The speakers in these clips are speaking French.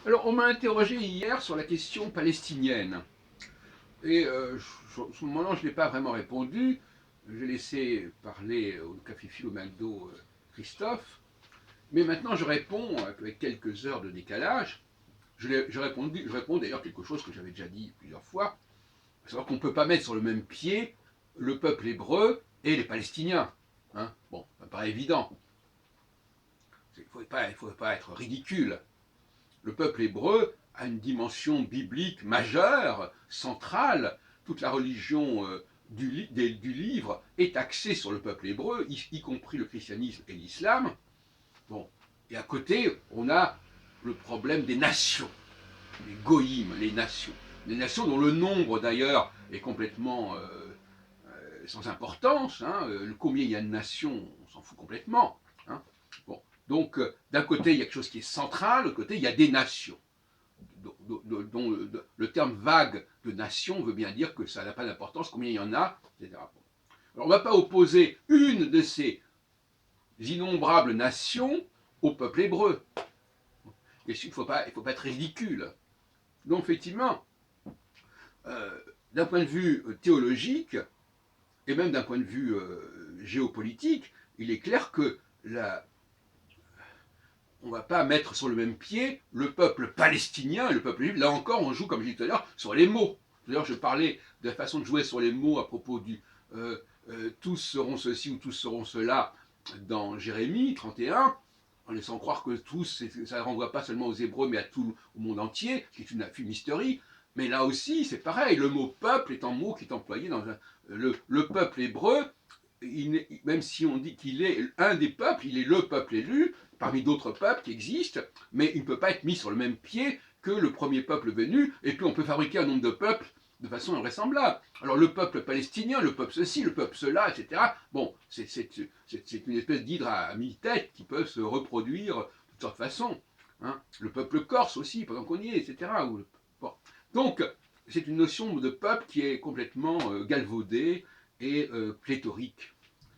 Alors, on m'a interrogé hier sur la question palestinienne. Et ce moment-là, je n'ai pas vraiment répondu. J'ai laissé parler au café Philo McDo Christophe. Mais maintenant, je réponds avec quelques heures de décalage. Je réponds d'ailleurs quelque chose que j'avais déjà dit plusieurs fois, à savoir qu'on ne peut pas mettre sur le même pied le peuple hébreu et les Palestiniens. Hein, bon, ça paraît évident. Il ne faut pas être ridicule. Le peuple hébreu a une dimension biblique majeure, centrale. Toute la religion du livre est axée sur le peuple hébreu, y compris le christianisme et l'islam. Bon. Et à côté, on a le problème des nations, les goïms, les nations. Les nations dont le nombre d'ailleurs est complètement sans importance. Hein. Combien il y a de nations, on s'en fout complètement. Hein. Bon. Donc, d'un côté, il y a quelque chose qui est central, de l'autre côté, il y a des nations dont le terme vague de nation veut bien dire que ça n'a pas d'importance, combien il y en a, etc. Alors on ne va pas opposer une de ces innombrables nations au peuple hébreu. Et il ne faut pas être ridicule. Donc effectivement, d'un point de vue théologique, et même d'un point de vue géopolitique, il est clair que on ne va pas mettre sur le même pied le peuple palestinien et le peuple juif. Là encore, on joue, comme je disais tout à l'heure, sur les mots. D'ailleurs, je parlais de la façon de jouer sur les mots à propos du tous seront ceci ou tous seront cela dans Jérémie 31, en laissant croire que tous, ça ne renvoie pas seulement aux Hébreux, mais à tout au monde entier, ce qui est une fumisterie. Mais là aussi, c'est pareil, le mot peuple est un mot qui est employé dans le peuple hébreu, même si on dit qu'il est un des peuples, il est le peuple élu, parmi d'autres peuples qui existent, mais il ne peut pas être mis sur le même pied que le premier peuple venu, et puis on peut fabriquer un nombre de peuples de façon invraisemblable. Alors le peuple palestinien, le peuple ceci, le peuple cela, etc. Bon, c'est une espèce d'hydre à mille-têtes qui peuvent se reproduire de toutes sortes de façons. Hein. Le peuple corse aussi, pendant qu'on y est, etc. Bon. Donc, c'est une notion de peuple qui est complètement galvaudée et pléthorique.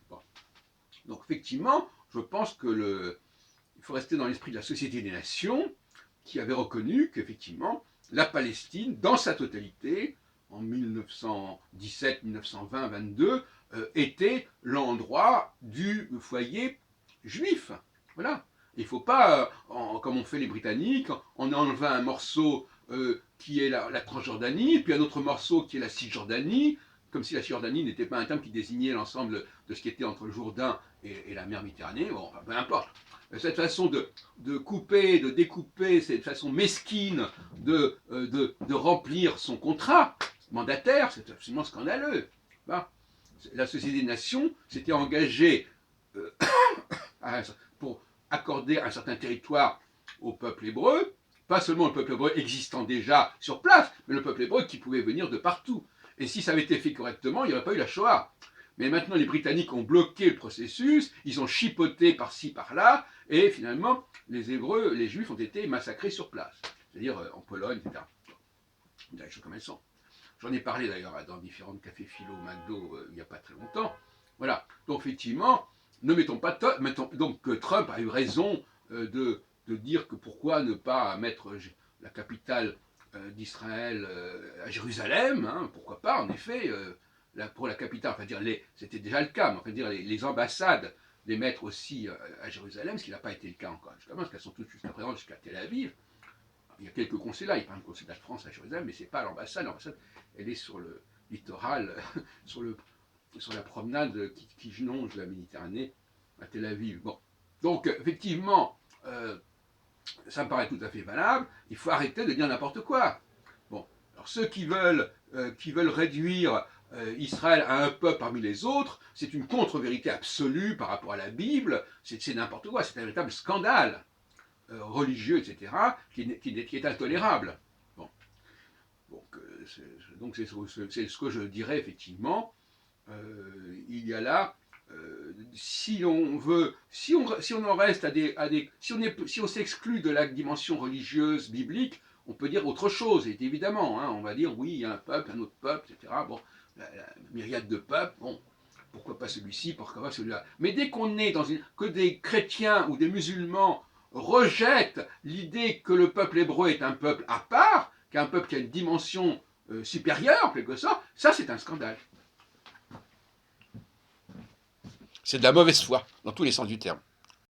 Bon. Donc, effectivement, je pense que il faut rester dans l'esprit de la Société des Nations, qui avait reconnu qu'effectivement, la Palestine, dans sa totalité, en 1917, 1920, 22, était l'endroit du foyer juif. Voilà. Il ne faut pas, comme ont fait les Britanniques, en enlevant un morceau qui est la Transjordanie, puis un autre morceau qui est la Cisjordanie, comme si la Cisjordanie n'était pas un terme qui désignait l'ensemble de ce qui était entre le Jourdain et la mer Méditerranée. Bon, peu importe. Cette façon de couper, de découper, cette façon mesquine de remplir son contrat mandataire, c'est absolument scandaleux. La Société des Nations s'était engagée euh, pour accorder un certain territoire au peuple hébreu, pas seulement le peuple hébreu existant déjà sur place, mais le peuple hébreu qui pouvait venir de partout. Et si ça avait été fait correctement, il n'y aurait pas eu la Shoah. Mais maintenant, les Britanniques ont bloqué le processus, ils ont chipoté par-ci, par-là, et finalement, les Hébreux, les Juifs ont été massacrés sur place, c'est-à-dire en Pologne, etc. Les choses comme elles sont. J'en ai parlé d'ailleurs dans différents cafés philo, McDo, il n'y a pas très longtemps. Voilà. Donc effectivement, ne mettons pas donc que Trump a eu raison de dire que pourquoi ne pas mettre la capitale d'Israël à Jérusalem, hein, pourquoi pas, en effet, pour la capitale, enfin dire c'était déjà le cas, mais enfin dire les ambassades les mettre aussi à Jérusalem, ce qui n'a pas été le cas encore jusqu'à maintenant, parce qu'elles sont toutes jusqu'à présent jusqu'à Tel Aviv. Il y a quelques consulats, il y a un consulat de France à Jérusalem, mais ce n'est pas l'ambassade. L'ambassade, elle est sur le littoral, sur, sur la promenade qui longe la Méditerranée à Tel Aviv. Bon. Donc, effectivement, ça me paraît tout à fait valable. Il faut arrêter de dire n'importe quoi. Bon. Alors, ceux qui veulent réduire Israël à un peuple parmi les autres, c'est une contre-vérité absolue par rapport à la Bible. C'est n'importe quoi. C'est un véritable scandale religieux, etc., qui est intolérable. Bon. Donc c'est ce que je dirais effectivement. Il y a là, si on veut, si on en reste si on s'exclut de la dimension religieuse biblique, on peut dire autre chose, et évidemment, hein, on va dire oui, il y a un peuple, un autre peuple, etc. Bon, la myriade de peuples, bon, pourquoi pas celui-ci, pourquoi pas celui-là. Mais dès qu'on est que des chrétiens ou des musulmans rejette l'idée que le peuple hébreu est un peuple à part, qu'un peuple qui a une dimension supérieure, en quelque sorte, ça c'est un scandale. C'est de la mauvaise foi, dans tous les sens du terme.